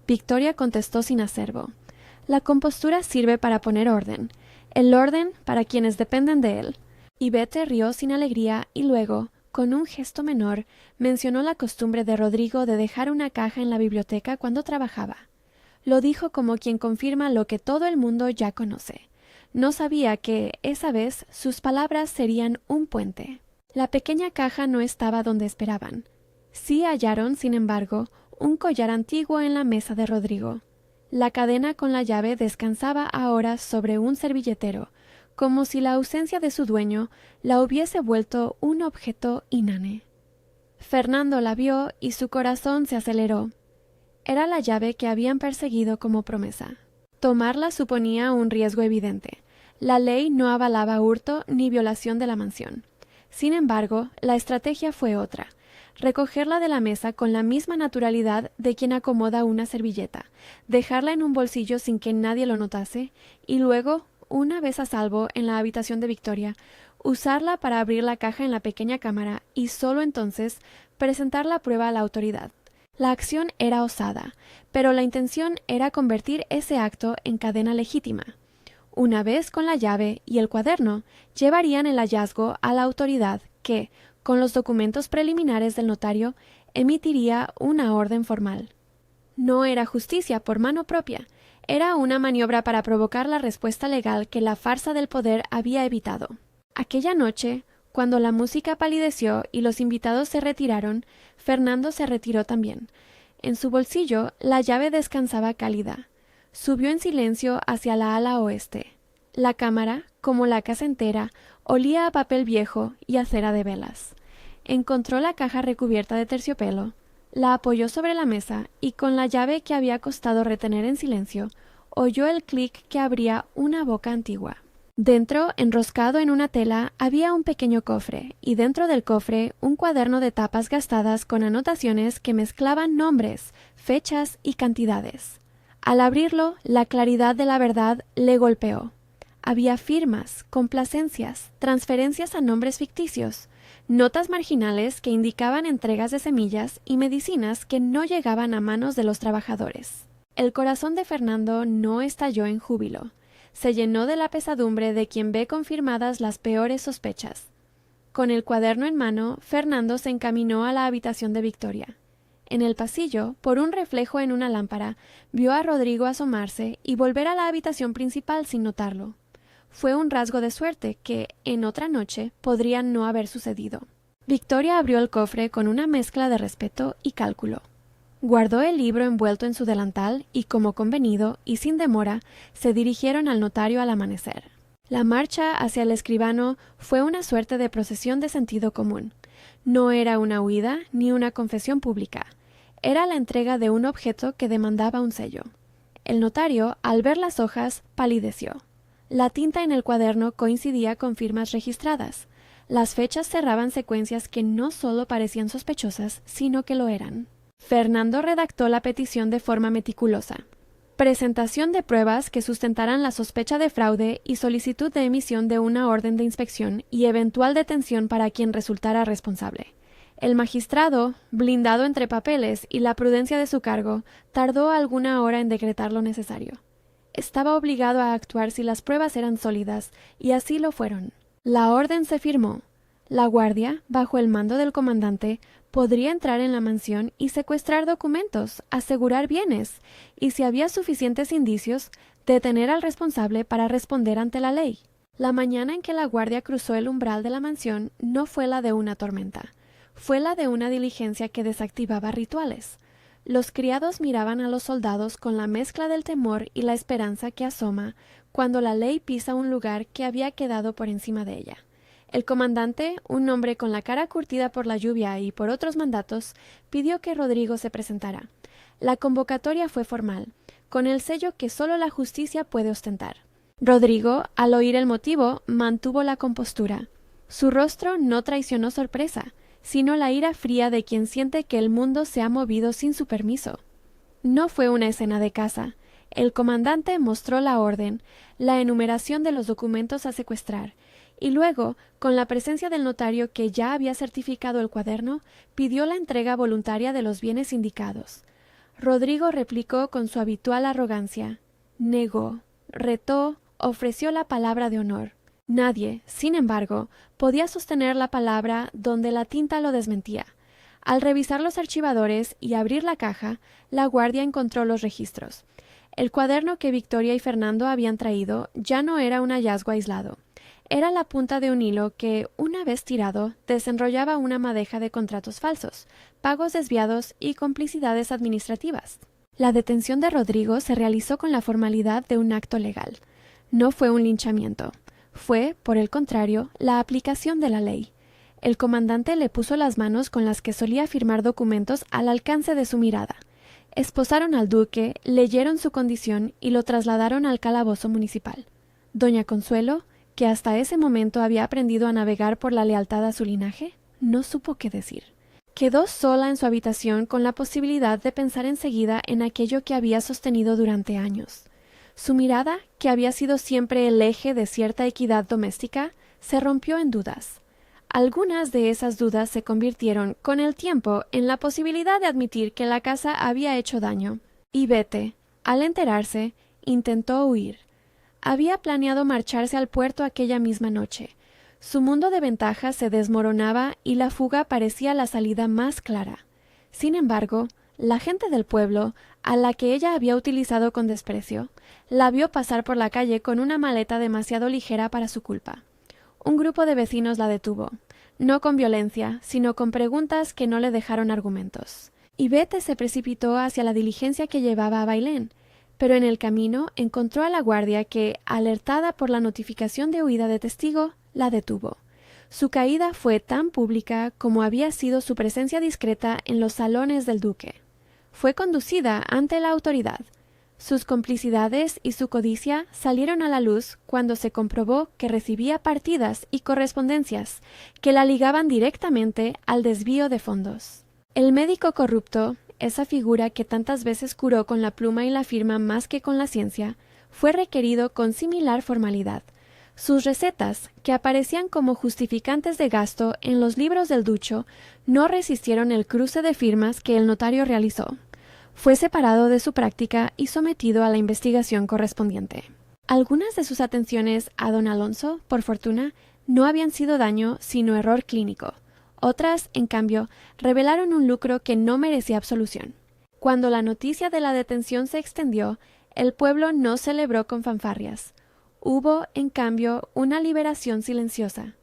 Victoria contestó sin acervo. «La compostura sirve para poner orden, el orden para quienes dependen de él». Ivete rió sin alegría y luego, con un gesto menor, mencionó la costumbre de Rodrigo de dejar una caja en la biblioteca cuando trabajaba. Lo dijo como quien confirma lo que todo el mundo ya conoce. No sabía que, esa vez, sus palabras serían un puente. La pequeña caja no estaba donde esperaban. Sí hallaron, sin embargo, un collar antiguo en la mesa de Rodrigo. La cadena con la llave descansaba ahora sobre un servilletero, como si la ausencia de su dueño la hubiese vuelto un objeto inane. Fernando la vio y su corazón se aceleró. Era la llave que habían perseguido como promesa. Tomarla suponía un riesgo evidente. La ley no avalaba hurto ni violación de la mansión. Sin embargo, la estrategia fue otra. Recogerla de la mesa con la misma naturalidad de quien acomoda una servilleta, dejarla en un bolsillo sin que nadie lo notase, y luego, una vez a salvo en la habitación de Victoria, usarla para abrir la caja en la pequeña cámara y solo entonces presentar la prueba a la autoridad. La acción era osada, pero la intención era convertir ese acto en cadena legítima. Una vez con la llave y el cuaderno, llevarían el hallazgo a la autoridad que, con los documentos preliminares del notario, emitiría una orden formal. No era justicia por mano propia, era una maniobra para provocar la respuesta legal que la farsa del poder había evitado. Aquella noche, cuando la música palideció y los invitados se retiraron, Fernando se retiró también. En su bolsillo la llave descansaba cálida. Subió en silencio hacia la ala oeste. La cámara, como la casa entera, olía a papel viejo y a cera de velas. Encontró la caja recubierta de terciopelo, la apoyó sobre la mesa y con la llave que había costado retener en silencio, oyó el clic que abría una boca antigua. Dentro, enroscado en una tela, había un pequeño cofre, y dentro del cofre un cuaderno de tapas gastadas con anotaciones que mezclaban nombres, fechas y cantidades. Al abrirlo, la claridad de la verdad le golpeó. Había firmas, complacencias, transferencias a nombres ficticios, notas marginales que indicaban entregas de semillas y medicinas que no llegaban a manos de los trabajadores. El corazón de Fernando no estalló en júbilo. Se llenó de la pesadumbre de quien ve confirmadas las peores sospechas. Con el cuaderno en mano, Fernando se encaminó a la habitación de Victoria. En el pasillo, por un reflejo en una lámpara, vio a Rodrigo asomarse y volver a la habitación principal sin notarlo. Fue un rasgo de suerte que, en otra noche, podría no haber sucedido. Victoria abrió el cofre con una mezcla de respeto y cálculo. Guardó el libro envuelto en su delantal y, como convenido y sin demora, se dirigieron al notario al amanecer. La marcha hacia el escribano fue una suerte de procesión de sentido común. No era una huida ni una confesión pública. Era la entrega de un objeto que demandaba un sello. El notario, al ver las hojas, palideció. La tinta en el cuaderno coincidía con firmas registradas. Las fechas cerraban secuencias que no solo parecían sospechosas, sino que lo eran. Fernando redactó la petición de forma meticulosa. Presentación de pruebas que sustentaran la sospecha de fraude y solicitud de emisión de una orden de inspección y eventual detención para quien resultara responsable. El magistrado, blindado entre papeles y la prudencia de su cargo, tardó alguna hora en decretar lo necesario. Estaba obligado a actuar si las pruebas eran sólidas, y así lo fueron. La orden se firmó. La guardia, bajo el mando del comandante, podría entrar en la mansión y secuestrar documentos, asegurar bienes, y si había suficientes indicios, detener al responsable para responder ante la ley. La mañana en que la guardia cruzó el umbral de la mansión no fue la de una tormenta, fue la de una diligencia que desactivaba rituales. Los criados miraban a los soldados con la mezcla del temor y la esperanza que asoma cuando la ley pisa un lugar que había quedado por encima de ella. El comandante, un hombre con la cara curtida por la lluvia y por otros mandatos, pidió que Rodrigo se presentara. La convocatoria fue formal, con el sello que solo la justicia puede ostentar. Rodrigo, al oír el motivo, mantuvo la compostura. Su rostro no traicionó sorpresa, sino la ira fría de quien siente que el mundo se ha movido sin su permiso. No fue una escena de caza. El comandante mostró la orden, la enumeración de los documentos a secuestrar, y luego, con la presencia del notario que ya había certificado el cuaderno, pidió la entrega voluntaria de los bienes indicados. Rodrigo replicó con su habitual arrogancia. Negó, retó, ofreció la palabra de honor. Nadie, sin embargo, podía sostener la palabra donde la tinta lo desmentía. Al revisar los archivadores y abrir la caja, la guardia encontró los registros. El cuaderno que Victoria y Fernando habían traído ya no era un hallazgo aislado. Era la punta de un hilo que, una vez tirado, desenrollaba una madeja de contratos falsos, pagos desviados y complicidades administrativas. La detención de Rodrigo se realizó con la formalidad de un acto legal. No fue un linchamiento. Fue, por el contrario, la aplicación de la ley. El comandante le puso las manos con las que solía firmar documentos al alcance de su mirada. Esposaron al duque, leyeron su condición y lo trasladaron al calabozo municipal. Doña Consuelo, que hasta ese momento había aprendido a navegar por la lealtad a su linaje, no supo qué decir. Quedó sola en su habitación con la posibilidad de pensar enseguida en aquello que había sostenido durante años. Su mirada, que había sido siempre el eje de cierta equidad doméstica, se rompió en dudas. Algunas de esas dudas se convirtieron, con el tiempo, en la posibilidad de admitir que la casa había hecho daño. Y Bete, al enterarse, intentó huir. Había planeado marcharse al puerto aquella misma noche. Su mundo de ventajas se desmoronaba y la fuga parecía la salida más clara. Sin embargo, la gente del pueblo, a la que ella había utilizado con desprecio, la vio pasar por la calle con una maleta demasiado ligera para su culpa. Un grupo de vecinos la detuvo, no con violencia, sino con preguntas que no le dejaron argumentos. Y Bete se precipitó hacia la diligencia que llevaba a Bailén, pero en el camino encontró a la guardia que, alertada por la notificación de huida de testigo, la detuvo. Su caída fue tan pública como había sido su presencia discreta en los salones del duque. Fue conducida ante la autoridad. Sus complicidades y su codicia salieron a la luz cuando se comprobó que recibía partidas y correspondencias que la ligaban directamente al desvío de fondos. El médico corrupto, esa figura que tantas veces curó con la pluma y la firma más que con la ciencia, fue requerido con similar formalidad. Sus recetas, que aparecían como justificantes de gasto en los libros del ducho, no resistieron el cruce de firmas que el notario realizó. Fue separado de su práctica y sometido a la investigación correspondiente. Algunas de sus atenciones a don Alonso, por fortuna, no habían sido daño sino error clínico. Otras, en cambio, revelaron un lucro que no merecía absolución. Cuando la noticia de la detención se extendió, el pueblo no celebró con fanfarrias. Hubo, en cambio, una liberación silenciosa.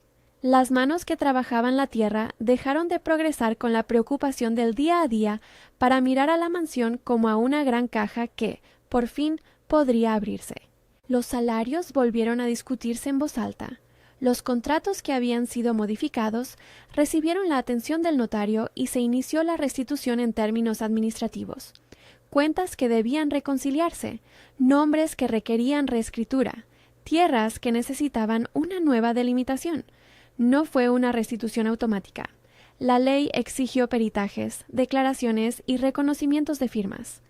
Las manos que trabajaban la tierra dejaron de progresar con la preocupación del día a día para mirar a la mansión como a una gran caja que, por fin, podría abrirse. Los salarios volvieron a discutirse en voz alta. Los contratos que habían sido modificados recibieron la atención del notario y se inició la restitución en términos administrativos. Cuentas que debían reconciliarse, nombres que requerían reescritura, tierras que necesitaban una nueva delimitación. No fue una restitución automática. La ley exigió peritajes, declaraciones y reconocimientos de firmas.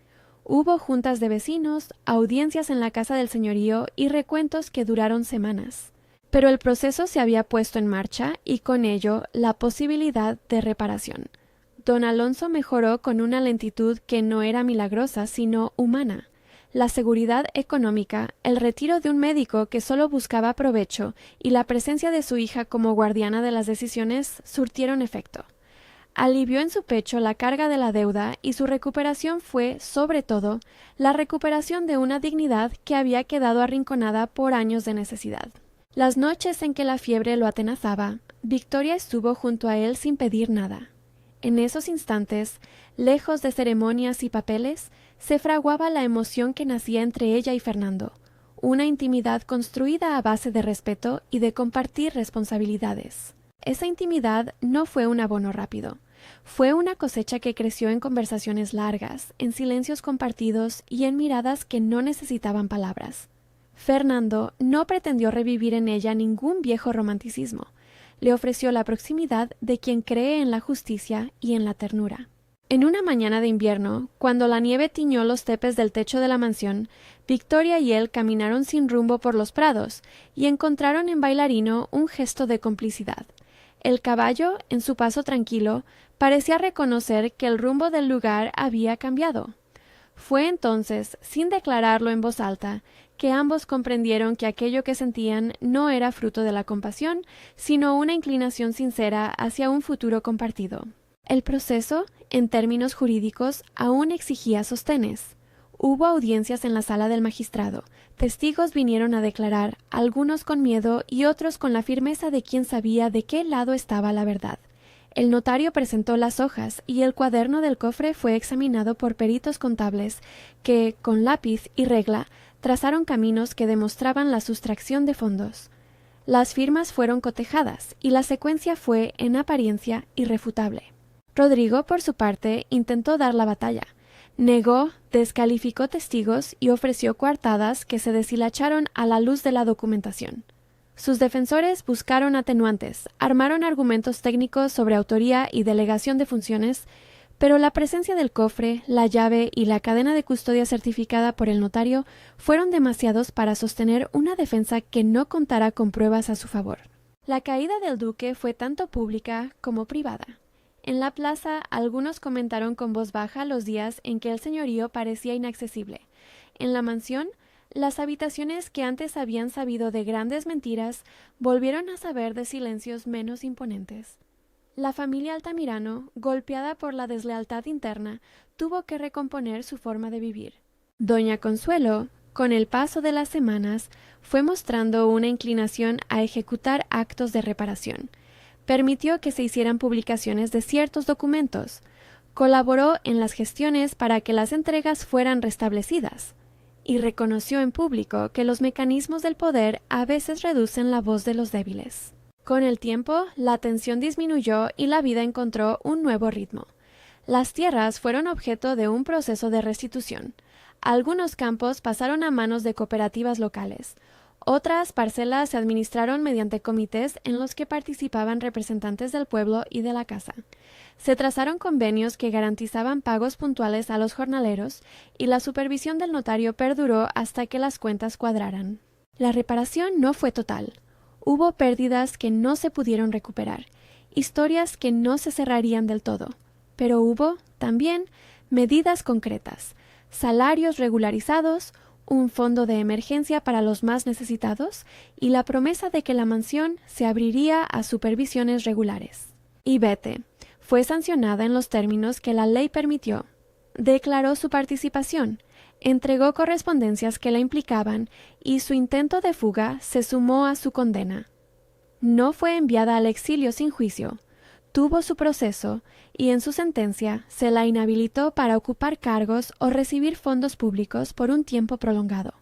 Hubo juntas de vecinos, audiencias en la casa del señorío y recuentos que duraron semanas. Pero el proceso se había puesto en marcha y con ello la posibilidad de reparación. Don Alonso mejoró con una lentitud que no era milagrosa sino humana. La seguridad económica, el retiro de un médico que solo buscaba provecho y la presencia de su hija como guardiana de las decisiones surtieron efecto. Alivió en su pecho la carga de la deuda y su recuperación fue, sobre todo, la recuperación de una dignidad que había quedado arrinconada por años de necesidad. Las noches en que la fiebre lo atenazaba, Victoria estuvo junto a él sin pedir nada. En esos instantes, lejos de ceremonias y papeles, se fraguaba la emoción que nacía entre ella y Fernando, una intimidad construida a base de respeto y de compartir responsabilidades. Esa intimidad no fue un abono rápido, fue una cosecha que creció en conversaciones largas, en silencios compartidos y en miradas que no necesitaban palabras. Fernando no pretendió revivir en ella ningún viejo romanticismo, le ofreció la proximidad de quien cree en la justicia y en la ternura. En una mañana de invierno, cuando la nieve tiñó los tepes del techo de la mansión, Victoria y él caminaron sin rumbo por los prados y encontraron en Bailarino un gesto de complicidad. El caballo, en su paso tranquilo, parecía reconocer que el rumbo del lugar había cambiado. Fue entonces, sin declararlo en voz alta, que ambos comprendieron que aquello que sentían no era fruto de la compasión, sino una inclinación sincera hacia un futuro compartido. El proceso, en términos jurídicos, aún exigía sostenes. Hubo audiencias en la sala del magistrado. Testigos vinieron a declarar, algunos con miedo y otros con la firmeza de quien sabía de qué lado estaba la verdad. El notario presentó las hojas y el cuaderno del cofre fue examinado por peritos contables que, con lápiz y regla, trazaron caminos que demostraban la sustracción de fondos. Las firmas fueron cotejadas y la secuencia fue, en apariencia, irrefutable. Rodrigo, por su parte, intentó dar la batalla. Negó, descalificó testigos y ofreció coartadas que se deshilacharon a la luz de la documentación. Sus defensores buscaron atenuantes, armaron argumentos técnicos sobre autoría y delegación de funciones, pero la presencia del cofre, la llave y la cadena de custodia certificada por el notario fueron demasiados para sostener una defensa que no contara con pruebas a su favor. La caída del duque fue tanto pública como privada. En la plaza, algunos comentaron con voz baja los días en que el señorío parecía inaccesible. En la mansión, las habitaciones que antes habían sabido de grandes mentiras volvieron a saber de silencios menos imponentes. La familia Altamirano, golpeada por la deslealtad interna, tuvo que recomponer su forma de vivir. Doña Consuelo, con el paso de las semanas, fue mostrando una inclinación a ejecutar actos de reparación. Permitió que se hicieran publicaciones de ciertos documentos. Colaboró en las gestiones para que las entregas fueran restablecidas. Y reconoció en público que los mecanismos del poder a veces reducen la voz de los débiles. Con el tiempo, la tensión disminuyó y la vida encontró un nuevo ritmo. Las tierras fueron objeto de un proceso de restitución. Algunos campos pasaron a manos de cooperativas locales. Otras parcelas se administraron mediante comités en los que participaban representantes del pueblo y de la casa. Se trazaron convenios que garantizaban pagos puntuales a los jornaleros y la supervisión del notario perduró hasta que las cuentas cuadraran. La reparación no fue total. Hubo pérdidas que no se pudieron recuperar, historias que no se cerrarían del todo, pero hubo, también, medidas concretas, salarios regularizados, un fondo de emergencia para los más necesitados y la promesa de que la mansión se abriría a supervisiones regulares. Y Bette fue sancionada en los términos que la ley permitió. Declaró su participación, entregó correspondencias que la implicaban y su intento de fuga se sumó a su condena. No fue enviada al exilio sin juicio, tuvo su proceso y en su sentencia se la inhabilitó para ocupar cargos o recibir fondos públicos por un tiempo prolongado.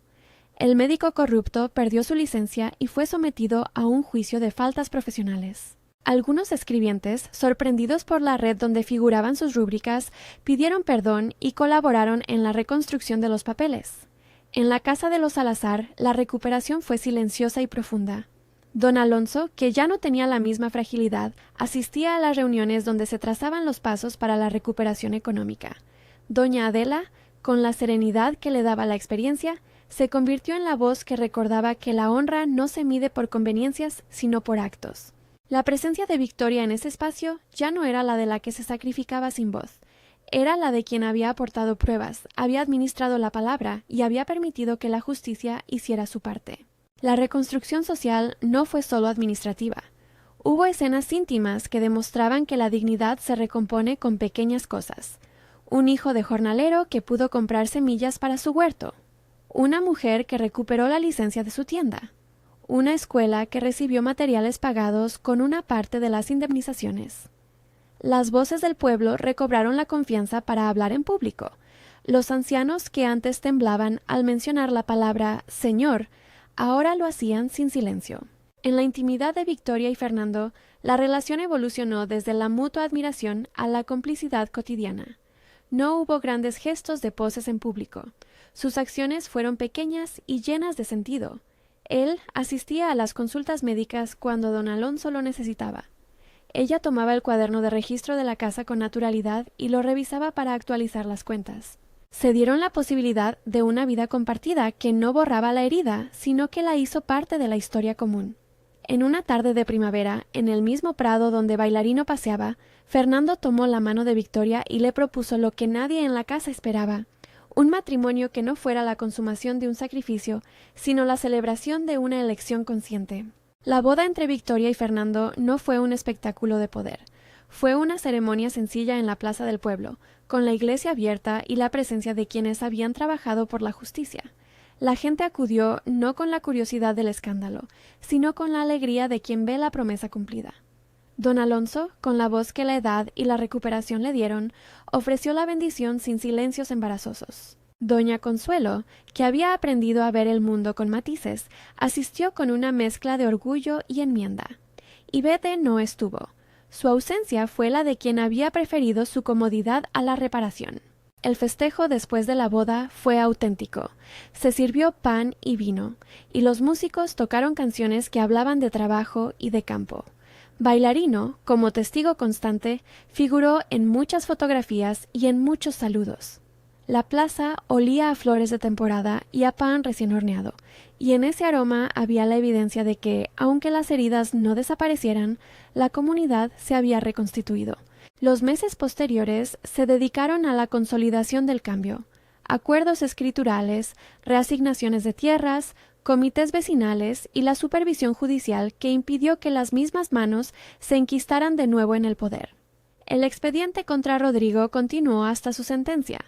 El médico corrupto perdió su licencia y fue sometido a un juicio de faltas profesionales. Algunos escribientes, sorprendidos por la red donde figuraban sus rúbricas, pidieron perdón y colaboraron en la reconstrucción de los papeles. En la casa de los Salazar, la recuperación fue silenciosa y profunda. Don Alonso, que ya no tenía la misma fragilidad, asistía a las reuniones donde se trazaban los pasos para la recuperación económica. Doña Adela, con la serenidad que le daba la experiencia, se convirtió en la voz que recordaba que la honra no se mide por conveniencias, sino por actos. La presencia de Victoria en ese espacio ya no era la de la que se sacrificaba sin voz. Era la de quien había aportado pruebas, había administrado la palabra y había permitido que la justicia hiciera su parte. La reconstrucción social no fue solo administrativa. Hubo escenas íntimas que demostraban que la dignidad se recompone con pequeñas cosas. Un hijo de jornalero que pudo comprar semillas para su huerto. Una mujer que recuperó la licencia de su tienda. Una escuela que recibió materiales pagados con una parte de las indemnizaciones. Las voces del pueblo recobraron la confianza para hablar en público. Los ancianos que antes temblaban al mencionar la palabra «señor», ahora lo hacían sin silencio. En la intimidad de Victoria y Fernando, la relación evolucionó desde la mutua admiración a la complicidad cotidiana. No hubo grandes gestos de poses en público. Sus acciones fueron pequeñas y llenas de sentido. Él asistía a las consultas médicas cuando don Alonso lo necesitaba. Ella tomaba el cuaderno de registro de la casa con naturalidad y lo revisaba para actualizar las cuentas. Se dieron la posibilidad de una vida compartida que no borraba la herida, sino que la hizo parte de la historia común. En una tarde de primavera, en el mismo prado donde Bailarino paseaba, Fernando tomó la mano de Victoria y le propuso lo que nadie en la casa esperaba: un matrimonio que no fuera la consumación de un sacrificio, sino la celebración de una elección consciente. La boda entre Victoria y Fernando no fue un espectáculo de poder. Fue una ceremonia sencilla en la plaza del pueblo, con la iglesia abierta y la presencia de quienes habían trabajado por la justicia. La gente acudió no con la curiosidad del escándalo, sino con la alegría de quien ve la promesa cumplida. Don Alonso, con la voz que la edad y la recuperación le dieron, ofreció la bendición sin silencios embarazosos. Doña Consuelo, que había aprendido a ver el mundo con matices, asistió con una mezcla de orgullo y enmienda. Y Bette no estuvo. Su ausencia fue la de quien había preferido su comodidad a la reparación. El festejo después de la boda fue auténtico. Se sirvió pan y vino, y los músicos tocaron canciones que hablaban de trabajo y de campo. Bailarino, como testigo constante, figuró en muchas fotografías y en muchos saludos. La plaza olía a flores de temporada y a pan recién horneado, y en ese aroma había la evidencia de que, aunque las heridas no desaparecieran, la comunidad se había reconstituido. Los meses posteriores se dedicaron a la consolidación del cambio: acuerdos escriturales, reasignaciones de tierras, comités vecinales y la supervisión judicial que impidió que las mismas manos se enquistaran de nuevo en el poder. El expediente contra Rodrigo continuó hasta su sentencia.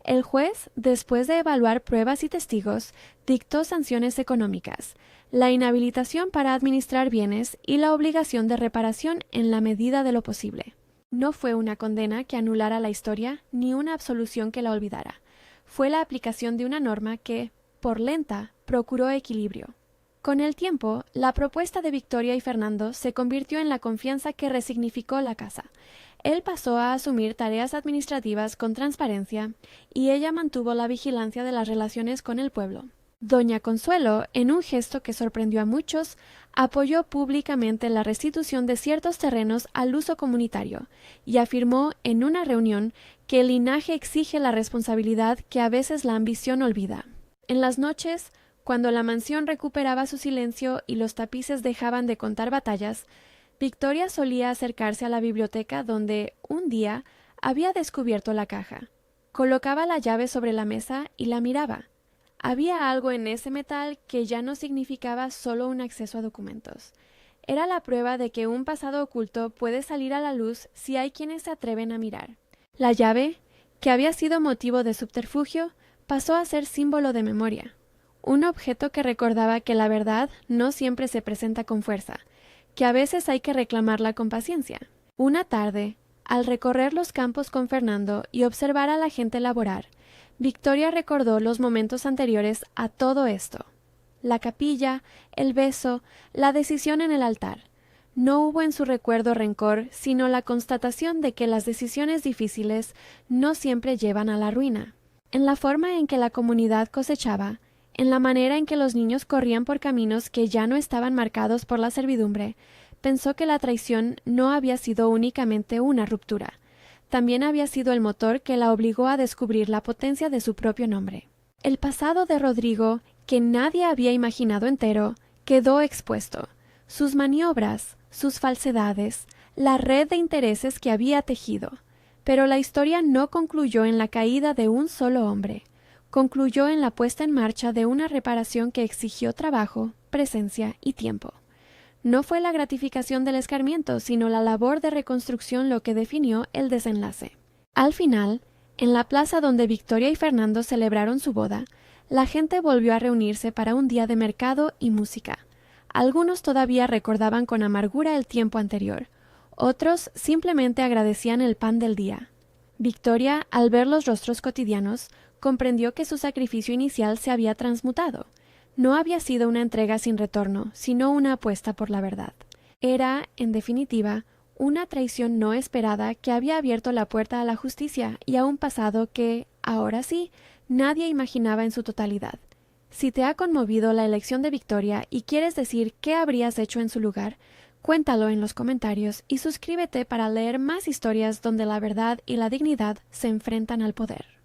El juez, después de evaluar pruebas y testigos, dictó sanciones económicas, la inhabilitación para administrar bienes y la obligación de reparación en la medida de lo posible. No fue una condena que anulara la historia ni una absolución que la olvidara. Fue la aplicación de una norma que, por lenta, procuró equilibrio. Con el tiempo, la propuesta de Victoria y Fernando se convirtió en la confianza que resignificó la casa. Él pasó a asumir tareas administrativas con transparencia y ella mantuvo la vigilancia de las relaciones con el pueblo. Doña Consuelo, en un gesto que sorprendió a muchos, apoyó públicamente la restitución de ciertos terrenos al uso comunitario y afirmó en una reunión que el linaje exige la responsabilidad que a veces la ambición olvida. En las noches, cuando la mansión recuperaba su silencio y los tapices dejaban de contar batallas, Victoria solía acercarse a la biblioteca donde, un día, había descubierto la caja. Colocaba la llave sobre la mesa y la miraba. Había algo en ese metal que ya no significaba solo un acceso a documentos. Era la prueba de que un pasado oculto puede salir a la luz si hay quienes se atreven a mirar. La llave, que había sido motivo de subterfugio, pasó a ser símbolo de memoria. Un objeto que recordaba que la verdad no siempre se presenta con fuerza, que a veces hay que reclamarla con paciencia. Una tarde, al recorrer los campos con Fernando y observar a la gente laborar, Victoria recordó los momentos anteriores a todo esto. La capilla, el beso, la decisión en el altar. No hubo en su recuerdo rencor, sino la constatación de que las decisiones difíciles no siempre llevan a la ruina. En la forma en que la comunidad cosechaba, en la manera en que los niños corrían por caminos que ya no estaban marcados por la servidumbre, pensó que la traición no había sido únicamente una ruptura. También había sido el motor que la obligó a descubrir la potencia de su propio nombre. El pasado de Rodrigo, que nadie había imaginado entero, quedó expuesto. Sus maniobras, sus falsedades, la red de intereses que había tejido. Pero la historia no concluyó en la caída de un solo hombre. Concluyó en la puesta en marcha de una reparación que exigió trabajo, presencia y tiempo. No fue la gratificación del escarmiento, sino la labor de reconstrucción lo que definió el desenlace. Al final, en la plaza donde Victoria y Fernando celebraron su boda, la gente volvió a reunirse para un día de mercado y música. Algunos todavía recordaban con amargura el tiempo anterior, otros simplemente agradecían el pan del día. Victoria, al ver los rostros cotidianos, comprendió que su sacrificio inicial se había transmutado. No había sido una entrega sin retorno, sino una apuesta por la verdad. Era, en definitiva, una traición no esperada que había abierto la puerta a la justicia y a un pasado que, ahora sí, nadie imaginaba en su totalidad. Si te ha conmovido la elección de Victoria y quieres decir qué habrías hecho en su lugar, cuéntalo en los comentarios y suscríbete para leer más historias donde la verdad y la dignidad se enfrentan al poder.